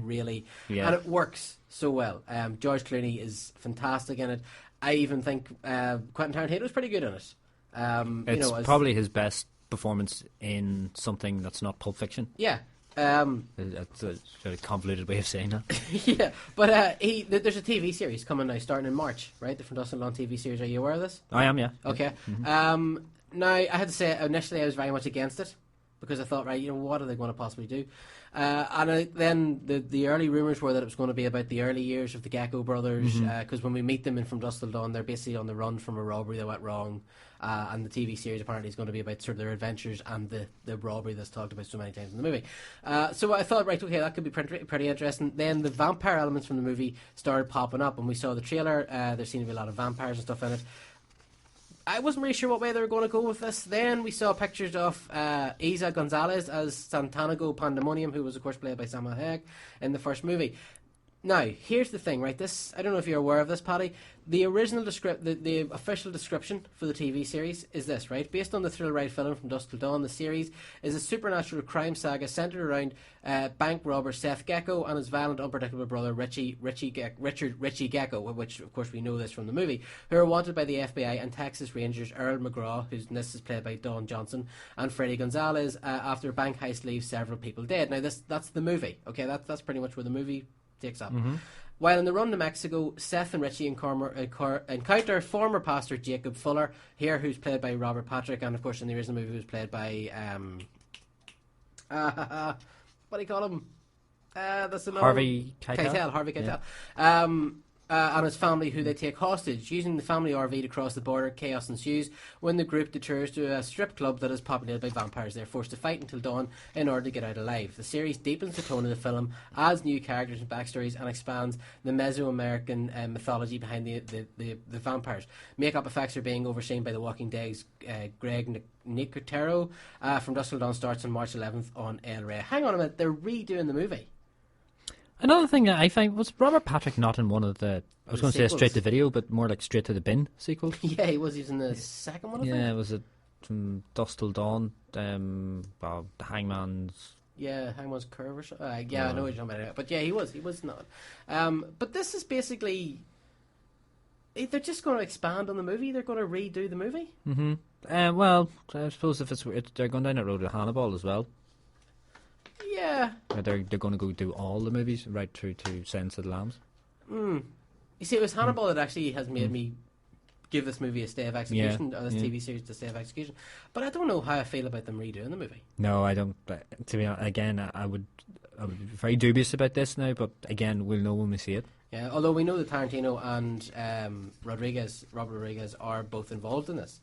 really, and it works so well. George Clooney is fantastic in it. I even think Quentin Tarantino is pretty good in it. It's probably his best performance in something that's not Pulp Fiction. Yeah. That's a sort of convoluted way of saying that. Yeah, but there's a TV series coming now, starting in March, right? The From Dusk Till Dawn TV series. Are you aware of this? I am, yeah. Okay. Mm-hmm. Now, I had to say, initially I was very much against it, because I thought, right, what are they going to possibly do? Then the early rumours were that it was going to be about the early years of the Gecko brothers, because when we meet them in From Dusk Till Dawn, they're basically on the run from a robbery that went wrong, and the TV series apparently is going to be about sort of their adventures and the robbery that's talked about so many times in the movie. So I thought, right, okay, that could be pretty interesting. Then the vampire elements from the movie started popping up, and we saw the trailer. There seemed to be a lot of vampires and stuff in it. I wasn't really sure what way they were going to go with this. Then we saw pictures of Isa Gonzalez as Santanago Pandemonium, who was, of course, played by Salma Hayek in the first movie. Now, here's the thing, right? This, I don't know if you're aware of this, Paddy. The original the official description for the TV series is this, right? Based on the thrill ride film From Dusk Till Dawn, the series is a supernatural crime saga centered around bank robber Seth Gecko and his violent, unpredictable brother Richie Gecko, which, of course, we know this from the movie, who are wanted by the FBI and Texas Rangers Earl McGraw, this is played by Don Johnson, and Freddy Gonzalez, after a bank heist leaves several people dead. Now, that's the movie, okay? That's pretty much where the movie takes up. While on the run to Mexico, Seth and Richie encounter former pastor Jacob Fuller, here who's played by Robert Patrick, and of course in the original movie was played by what do you call him? That's Harvey Keitel. Harvey Keitel. Yeah. And his family, who they take hostage. Using the family RV to cross the border, chaos ensues when the group detours to a strip club that is populated by vampires. They're forced to fight until dawn in order to get out alive. The series deepens the tone of the film, adds new characters and backstories, and expands the Mesoamerican mythology behind the vampires. Makeup effects are being overseen by The Walking Dead's Greg Nicotero. From Dusk Till Dawn starts on March 11th on El Rey. Hang on a minute, they're redoing the movie. Another thing that I find, was Robert Patrick not in one of the, I was going to say straight to video, but more like straight to the bin sequels? Yeah, he was in the second one, I think. Yeah, was it From Dusk Till Dawn? Hangman's... Yeah, Hangman's Curve or something. I know what you're talking about. But yeah, he was not. But this is basically, they're just going to expand on the movie. They're going to redo the movie. Well, I suppose if they're going down that road with Hannibal as well. Yeah. They're going to go do all the movies right through to Silence of the Lambs. You see, it was Hannibal that actually has made me give this movie a stay of execution, or this TV series a stay of execution. But I don't know how I feel about them redoing the movie. No, I don't. To be honest, again, I would be very dubious about this now, but again, we'll know when we see it. Yeah, although we know that Tarantino and Robert Rodriguez are both involved in this,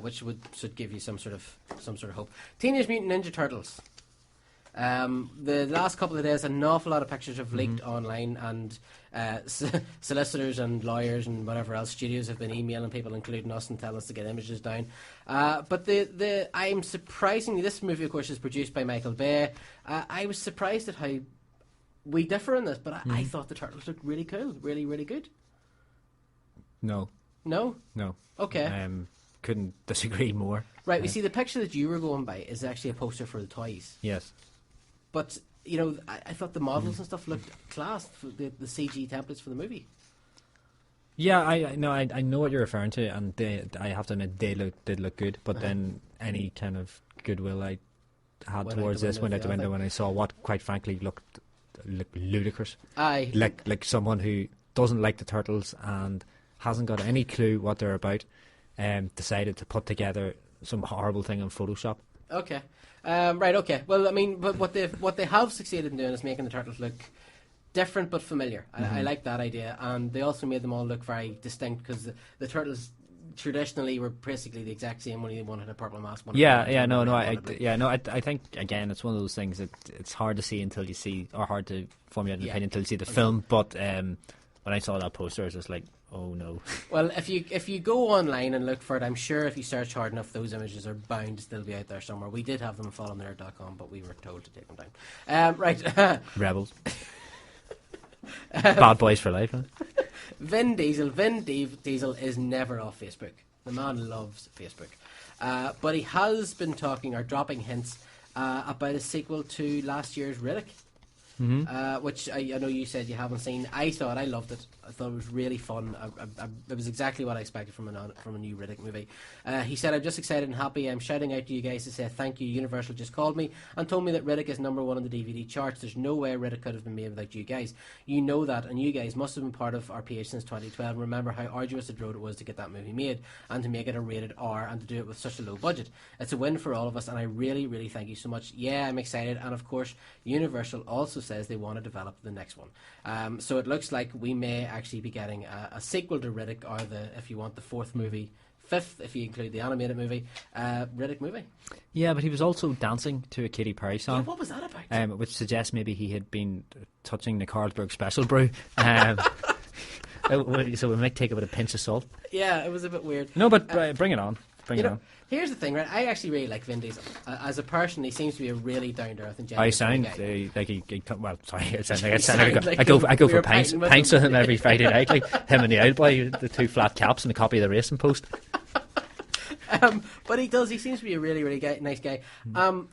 which should give you some sort of hope. Teenage Mutant Ninja Turtles. The last couple of days, an awful lot of pictures have leaked online, and solicitors and lawyers and whatever else studios have been emailing people, including us, and telling us to get images down. But I'm surprisingly, this movie, of course, is produced by Michael Bay. I was surprised at how we differ in this, but I thought the turtles looked really cool, really, really good. No. Okay. Couldn't disagree more. Right, we see the picture that you were going by is actually a poster for the toys. Yes. But, I thought the models and stuff looked class, for the CG templates for the movie. Yeah, I know what you're referring to, and I have to admit, they did look good, but then any kind of goodwill I had towards this went out the window when I saw what, quite frankly, looked ludicrous. Aye. Like someone who doesn't like the turtles and hasn't got any clue what they're about, decided to put together some horrible thing on Photoshop. Okay. Right, okay. Well, I mean, but what they have succeeded in doing is making the turtles look different but familiar. I like that idea. And they also made them all look very distinct, because the turtles traditionally were basically the exact same, only one had a purple mask. I think, again, it's one of those things that it's hard to see until you see, or hard to formulate an opinion until you see the film. But when I saw that poster, I was just like, oh no. Well, if you go online and look for it, I'm sure if you search hard enough, those images are bound to still be out there somewhere. We did have them on fallentherd.com, but we were told to take them down. Right. Rebels. Bad boys for life, huh? Vin Diesel is never off Facebook. The man loves Facebook. But he has been talking or dropping hints about a sequel to last year's Riddick. which I know you said you haven't seen. I saw it. I loved it. I thought it was really fun. It was exactly what I expected from a new Riddick movie. He said, "I'm just excited and happy. I'm shouting out to you guys to say thank you. Universal just called me and told me that Riddick is #1 on the DVD charts. There's no way Riddick could have been made without you guys. You know that, and you guys must have been part of our PH since 2012. Remember how arduous a road it was to get that movie made and to make it a rated R and to do it with such a low budget. It's a win for all of us, and I really, really thank you so much. Yeah, I'm excited, and of course, Universal also says they want to develop the next one. So it looks like we may actually be getting a sequel to Riddick, or if you want, the fourth movie, fifth if you include the animated movie, Riddick movie." Yeah, but he was also dancing to a Katy Perry song. Yeah, what was that about? Which suggests maybe he had been touching the Carlsberg Special Brew. So we might take it with a pinch of salt. Yeah, it was a bit weird. No, but bring it on. Bring it on. Here's the thing, right? I actually really like Vin Diesel. As a person, he seems to be a really down-to-earth and genuine I sound guy. like he well, sorry, I go for pints with him every Friday night, like him and the old boy, the two flat caps and a copy of the Racing Post. But he seems to be a really, really nice guy. And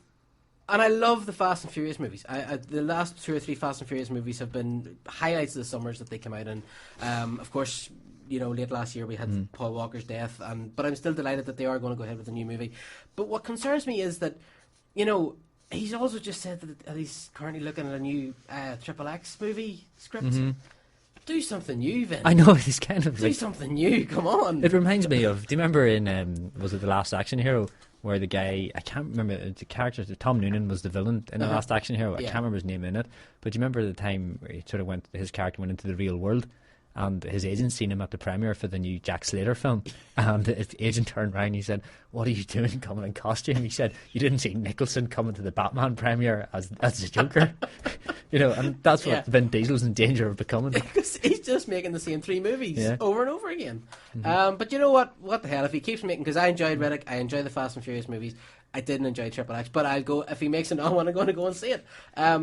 I love the Fast and Furious movies. The last 2 or 3 Fast and Furious movies have been highlights of the summers that they come out in. Of course, late last year we had Paul Walker's death, but I'm still delighted that they are going to go ahead with a new movie. But what concerns me is that, he's also just said that he's currently looking at a new XXX movie script. Do something new, Vin. I know, he's kind of do something new, come on. It reminds me of, do you remember in, was it The Last Action Hero, where the guy, I can't remember, the character, Tom Noonan was the villain in The Last Action Hero, I can't remember his name in it, but do you remember the time where his character went into the real world? And his agent seen him at the premiere for the new Jack Slater film, and his agent turned around and he said, "What are you doing coming in costume?" He said, "You didn't see Nicholson coming to the Batman premiere as the Joker." And that's what Vin Diesel's in danger of becoming. Because he's just making the same 3 movies over and over again. But you know what? What the hell? If he keeps making, because I enjoyed Riddick, I enjoy the Fast and Furious movies. I didn't enjoy XXX, but I'll go if he makes it. I want to go and see it.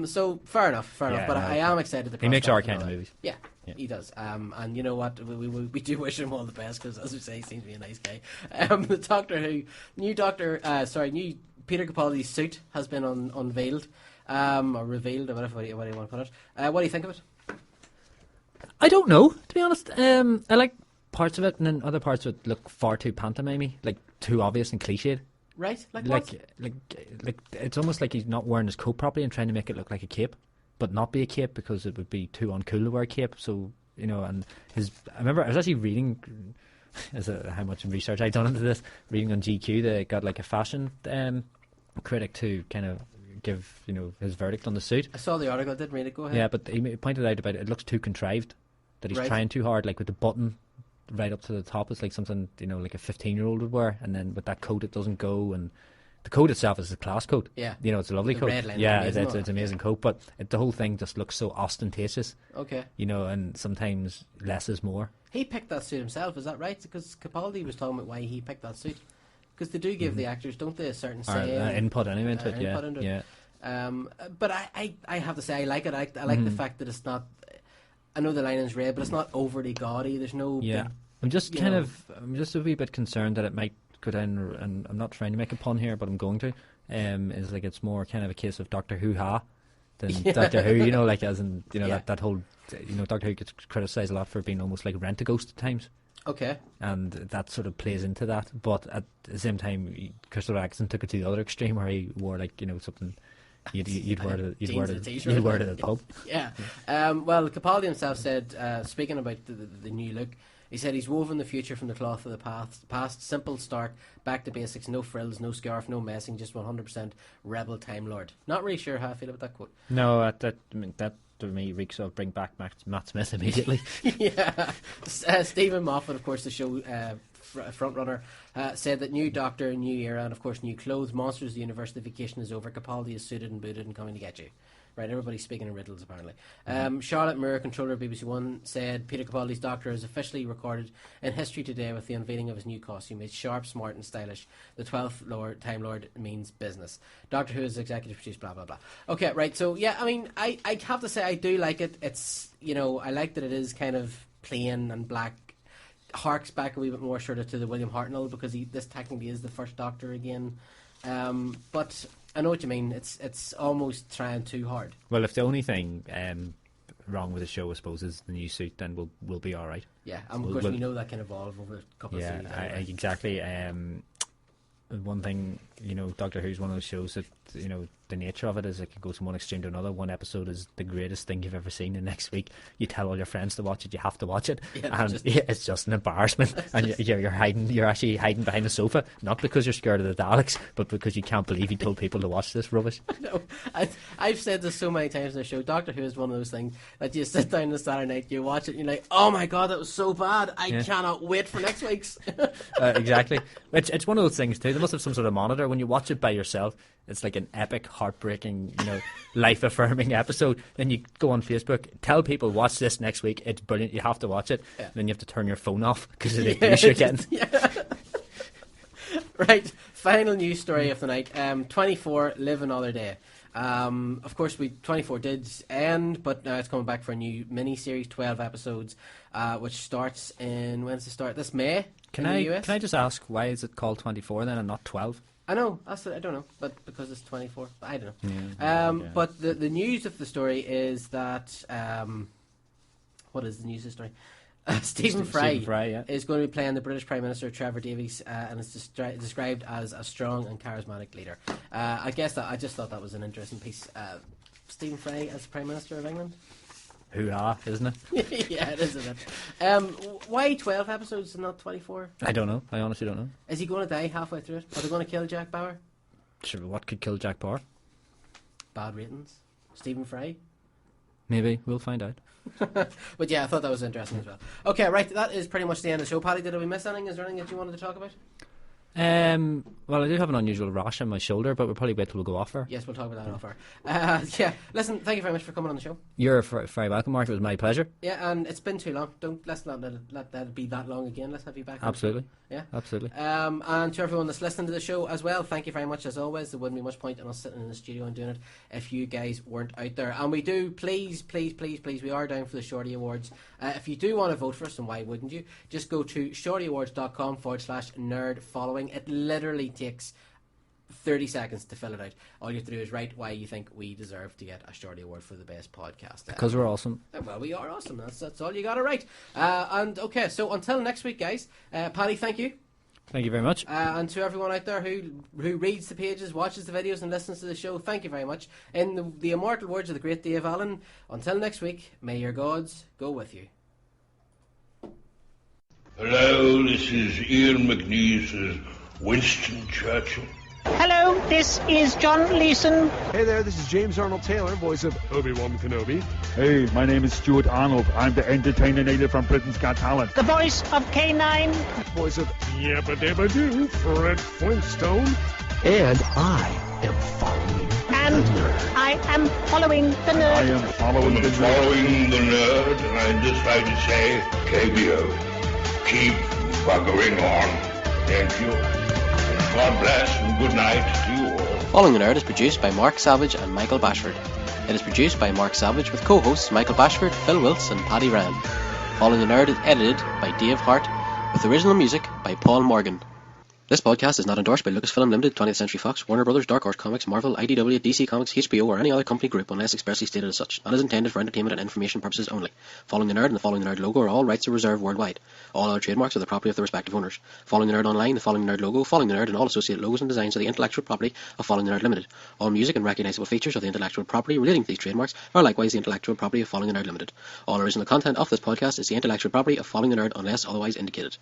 So fair enough. But I am excited. He makes our kind of movies. Yeah. He does. And you know what? We do wish him all the best, because, as we say, he seems to be a nice guy. The Doctor Who, new Peter Capaldi's suit has been unveiled, or revealed, or whatever you want to put it. What do you think of it? I don't know, to be honest. I like parts of it, and then other parts of it look far too pantomimey, like too obvious and cliched. Right? Like what? Like it's almost like he's not wearing his coat properly and trying to make it look like a cape, but not be a cape, because it would be too uncool to wear a cape. So, and I remember I was actually reading, how much research I'd done into this, reading on GQ, they got like a fashion critic to kind of give, his verdict on the suit. I saw the article, I didn't read it, go ahead. Yeah, but he pointed out about it looks too contrived, that he's trying too hard, like with the button right up to the top. It's like something, like a 15-year-old would wear, and then with that coat it doesn't go, and the coat itself is a class coat. Yeah. It's a lovely coat. Red line, yeah, amazing, it's an amazing coat, but the whole thing just looks so ostentatious. Okay. And sometimes less is more. He picked that suit himself, is that right? Because Capaldi was talking about why he picked that suit. Because they do give the actors, don't they, a certain say? Input anyway into it, yeah. But I have to say, I like it. I like the fact that it's not, I know the lining's red, but it's not overly gaudy. There's no big, I'm just a wee bit concerned that it might go down, and I'm not trying to make a pun here, but I'm going to. Is like it's more kind of a case of Doctor Who-ha than Doctor Who, like as in, that whole, Doctor Who gets criticised a lot for being almost like Rent-A-Ghost at times. Okay. And that sort of plays into that, but at the same time, Christopher Eccleston took it to the other extreme, where he wore something you'd wear it at a pub. Yeah. Well, Capaldi himself said, speaking about the new look, he said he's woven the future from the cloth of the past. Simple, stark, back to basics, no frills, no scarf, no messing, just 100% rebel Time Lord. Not really sure how I feel about that quote. No, that to me reeks of bring back Matt Smith immediately. Yeah. Stephen Moffat, of course, the show frontrunner, said that new Doctor, new era, and of course new clothes. Monsters of the Universe, the vacation is over. Capaldi is suited and booted and coming to get you. Right, everybody's speaking in riddles, apparently. Charlotte Moore, controller of BBC One, said Peter Capaldi's Doctor is officially recorded in history today with the unveiling of his new costume. It's sharp, smart and stylish. The 12th Time Lord means business. Doctor Who is executive produced, blah, blah, blah. Okay, right, so, yeah, I mean, I have to say I do like it. It's, I like that it is kind of plain and black. Harks back a wee bit more sort of to the William Hartnell, because this technically is the first Doctor again. But I know what you mean. It's almost trying too hard. Well, if the only thing wrong with the show, I suppose, is the new suit, then we'll be all right. Yeah, and of course we know that can evolve over a couple of seasons. Yeah, exactly. One thing, Doctor Who's one of those shows that, the nature of it is it can go from one extreme to another. One episode is the greatest thing you've ever seen, and next week you tell all your friends to watch it. You have to watch it, and it's just an embarrassment. And you're actually hiding behind the sofa, not because you're scared of the Daleks, but because you can't believe you told people to watch this rubbish. No, I've said this so many times in the show. Doctor Who is one of those things that you sit down on a Saturday night, you watch it, and you're like, oh my god, that was so bad. I cannot wait for next week's. Exactly. It's one of those things too. They must have some sort of monitor. When you watch it by yourself, it's like an epic, heartbreaking, life-affirming episode. Then you go on Facebook, tell people, watch this next week. It's brilliant. You have to watch it. Yeah. Then you have to turn your phone off because of the abuse you're getting. Right. Final news story of the night. 24, Live Another Day. Of course, 24 did end, but now it's coming back for a new mini-series, 12 episodes, which starts in, when's it start? This May. Can I just ask, why is it called 24 then and not 12? I know, I don't know, but because it's 24, I don't know. Yeah, but the news of the story is that, what is the news of the story? Stephen Fry is going to be playing the British Prime Minister Trevor Davies, and is described as a strong and charismatic leader. I just thought that was an interesting piece. Stephen Fry as Prime Minister of England. Hoorah, isn't it? Yeah, it is, isn't it? Why 12 episodes and not 24? I don't know. I honestly don't know. Is he going to die halfway through it? Are they going to kill Jack Bauer? Sure, what could kill Jack Bauer? Bad ratings. Stephen Fry? Maybe. We'll find out. But yeah, I thought that was interesting as well. Okay, right, that is pretty much the end of the show. Paddy, did we miss anything? Is there anything that you wanted to talk about? Well, I do have an unusual rash on my shoulder, but we'll probably wait till we go off air. Yes, we'll talk about that off air. Listen, thank you very much for coming on the show. You're very welcome, Mark. It was my pleasure. Yeah, and it's been too long. Let's not let that be that long again. Let's have you back. Absolutely. Yeah, absolutely. And to everyone that's listening to the show as well, thank you very much as always. There wouldn't be much point in us sitting in the studio and doing it if you guys weren't out there. And we do, please, we are down for the Shorty Awards. If you do want to vote for us, and why wouldn't you? Just go to shortyawards.com/nerd following. It literally takes 30 seconds to fill it out. All you have to do is write why you think we deserve to get a Shorty Award for the best podcast. Because we're awesome. Well, we are awesome. That's all you got to write. And okay, so until next week, guys. Paddy, thank you. Thank you very much. And to everyone out there who reads the pages, watches the videos, and listens to the show, thank you very much. In the immortal words of the great Dave Allen, until next week, may your gods go with you. Hello, this is Ian McNeese as Winston Churchill. Hello, this is John Leeson. Hey there, this is James Arnold Taylor, voice of Obi-Wan Kenobi. Hey, my name is Stuart Arnold. I'm the entertainer native from Britain's Got Talent. The voice of K9. Voice of Yabba Dabba Doo, Fred Flintstone. And I am following and the nerd. I am following the nerd. I am following the nerd. Following the nerd, and I'd just like to say, KBO, keep buggering on. Thank you. God bless and good night to you all. Following the Nerd is produced by Mark Savage and Michael Bashford. It is produced by Mark Savage with co-hosts Michael Bashford, Phil Wilts and Paddy Rand. Following the Nerd is edited by Dave Hart with original music by Paul Morgan. This podcast is not endorsed by Lucasfilm Limited, 20th Century Fox, Warner Brothers, Dark Horse Comics, Marvel, IDW, DC Comics, HBO, or any other company group unless expressly stated as such, and is intended for entertainment and information purposes only. Following the Nerd and the Following the Nerd logo are all rights are reserved worldwide. All other trademarks are the property of the respective owners. Following the Nerd Online, the Following the Nerd logo, Following the Nerd, and all associated logos and designs are the intellectual property of Following the Nerd Limited. All music and recognisable features of the intellectual property relating to these trademarks are likewise the intellectual property of Following the Nerd Limited. All original content of this podcast is the intellectual property of Following the Nerd unless otherwise indicated.